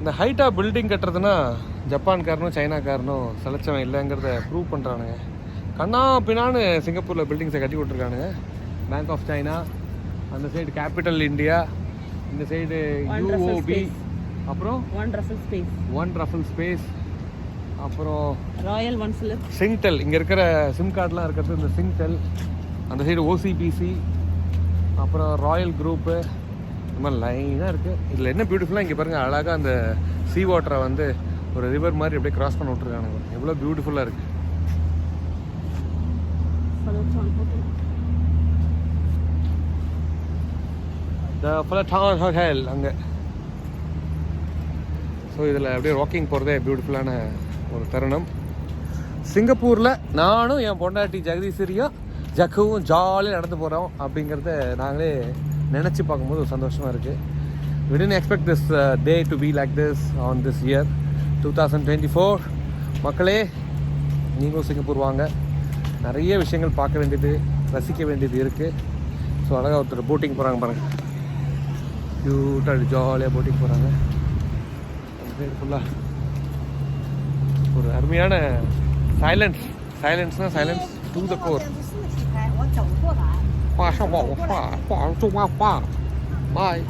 இந்த ஹைட்டாக பில்டிங் கட்டுறதுன்னா ஜப்பான்காரனும் சைனாக்காரனும் செலச்சவன் இல்லைங்கிறத ப்ரூவ் பண்ணுறானுங்க. கண்ணா பின்னான்னு சிங்கப்பூரில் பில்டிங்ஸை கட்டி விட்ருக்கானுங்க. பேங்க் ஆஃப் சைனா, அந்த சைடு கேபிட்டல் இந்தியா, இந்த சைடு யூஓபி, அப்புறம் ஒன் ரஃபல் ஸ்பேஸ், அப்புறம் ராயல் ஒன்ஸ்லிப், சிங்டெல். இங்கே இருக்கிற சிம் கார்டெலாம் இருக்கிறது இந்த சிங்டெல். அந்த சைடு ஓசிபிசி, அப்புறம் ராயல் குரூப்பு. இந்த மாதிரி லைனாக இருக்குது. இதில் என்ன பியூட்டிஃபுல்லாக இங்கே பாருங்கள், அழகாக அந்த சீ வாட்டரை வந்து ஒரு ரிவர் மாதிரி அப்படியே கிராஸ் பண்ண விட்ருக்கானுங்க. எவ்வளோ பியூட்டிஃபுல்லாக இருக்குது. த ஃபலட்டான் ஹோட்டல் அங்கே. ஸோ இதில் அப்படியே வாக்கிங் போகிறதே பியூட்டிஃபுல்லான ஒரு தருணம். சிங்கப்பூரில் நானும் என் பொண்டாட்டி ஜெகதீஸ்வரியும் ஜக்குவும் ஜாலியாக நடந்து போகிறோம் அப்படிங்கிறத நாங்களே நினச்சி பார்க்கும்போது ஒரு சந்தோஷமாக இருக்குது. We didn't expect this day to be like this on this year 2024. மக்களே, நீங்களும் சிங்கப்பூர் வாங்க. நிறைய விஷயங்கள் பார்க்க வேண்டியது, ரசிக்க வேண்டியது இருக்குது. ஸோ அழகாக ஒருத்தர் போட்டிங் போகிறாங்க பாருங்கள். க்யூட்டாக ஜாலியாக போட்டிங் போகிறாங்க. அந்த சைடு ஃபுல்லாக ஒரு அருமையான சைலன்ஸ்னால் silence to the core. Bye.